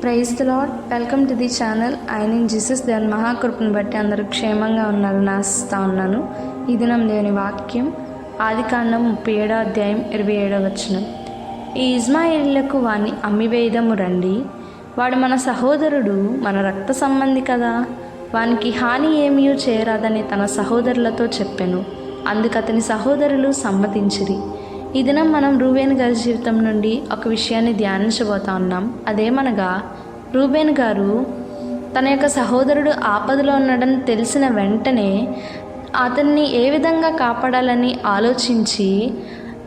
Praise the lord. Welcome to the channel. ఆయన Jesus దేవుని మహాకృపను బట్టి అందరూ క్షేమంగా ఉన్నారని ఆశిస్తూ ఉన్నాను. ఈ దినం దేవుని వాక్యం ఆదికాండం 37వ అధ్యాయం 27వ వచనం. ఈ ఇజ్మాయేలీయులకు వాణ్ణి అమ్మివేయదము రండి, వాడు మన సహోదరుడు, మన రక్త సంబంధి కదా, వానికి హాని ఏమీ చేయరాదని తన సహోదరులతో చెప్పెను. అందుకు అతని సహోదరులు సమ్మతించిరి. ఈ దినం మనం రూబేన్ గారి జీవితం నుండి ఒక విషయాన్ని ధ్యానించబోతా ఉన్నాం. అదేమనగా, రూబేన్ గారు తన యొక్క సహోదరుడు ఆపదలో ఉన్నాడని తెలిసిన వెంటనే అతన్ని ఏ విధంగా కాపాడాలని ఆలోచించి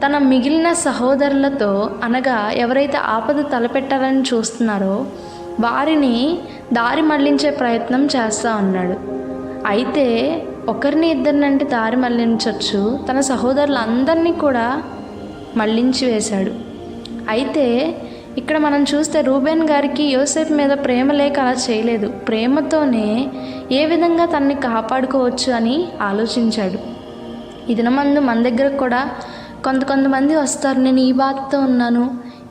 తన మిగిలిన సహోదరులతో, అనగా ఎవరైతే ఆపద తలపెట్టాలని చూస్తున్నారో వారిని దారి మళ్లించే ప్రయత్నం చేస్తూ ఉన్నాడు. అయితే ఒకరిని ఇద్దరినంటే దారి మళ్లించవచ్చు, తన సహోదరులందరినీ కూడా మళ్లించి వేశాడు. అయితే ఇక్కడ మనం చూస్తే రూబేన్ గారికి యోసేపు మీద ప్రేమ లేక అలా చేయలేదు. ప్రేమతోనే ఏ విధంగా తనని కాపాడుకోవచ్చు అని ఆలోచించాడు. ఈ దినమందు మన దగ్గర కూడా కొంతమంది వస్తారు, నేను ఈ బాధతో ఉన్నాను,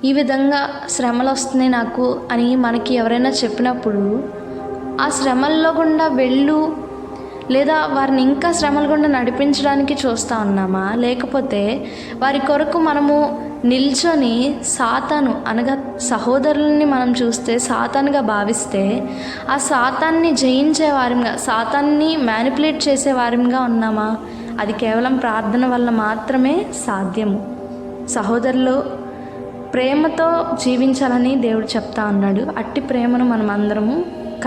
ఈ విధంగా శ్రమలు వస్తున్నాయి నాకు అని మనకి ఎవరైనా చెప్పినప్పుడు ఆ శ్రమల్లో గుండా వెళ్ళు, లేదా వారిని ఇంకా శ్రమల గుండా నడిపించడానికి చూస్తూ ఉన్నామా, లేకపోతే వారి కొరకు మనము నిల్చొని సాతాను, అనగా సహోదరుల్ని మనం చూస్తే సాతానుగా భావిస్తే ఆ సాతాన్ని జయించే వారిగా, సాతాన్ని మ్యానిపులేట్ చేసే వారిగా ఉన్నామా? అది కేవలం ప్రార్థన వల్ల మాత్రమే సాధ్యము. సహోదరులు ప్రేమతో జీవించాలని దేవుడు చెప్తా ఉన్నాడు. అట్టి ప్రేమను మనం అందరము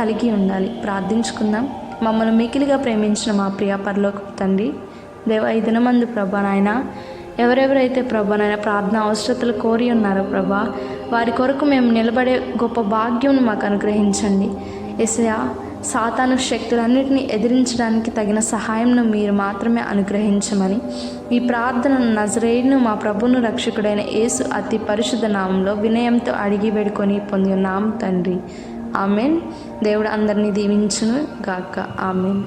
కలిగి ఉండాలి. ప్రార్థించుకుందాం. మమ్మల్ని మికిలిగా ప్రేమించిన మా ప్రియ పరలోకపు తండ్రి, దేవ, ఈ దినమందు ప్రభా నాయన, ఎవరెవరైతే ప్రభా నాయన ప్రార్థన అవసరతలు కోరి ఉన్నారో ప్రభా, వారి కొరకు మేము నిలబడే గొప్ప భాగ్యం మాకు అనుగ్రహించండి. యేసయ్యా, సాతాను శక్తులన్నింటినీ ఎదిరించడానికి తగిన సహాయంను మీరు మాత్రమే అనుగ్రహించమని ఈ ప్రార్థనను నజరేయుడును మా ప్రభువును రక్షకుడైన యేసు అతి పరిశుద్ధ నామంలో వినయంతో అడిగి వేడుకొని పొంది ఉన్నాం తండ్రి. ఆమెన్. దేవుడు అందరినీ దీవించును గాక. ఆమెన్.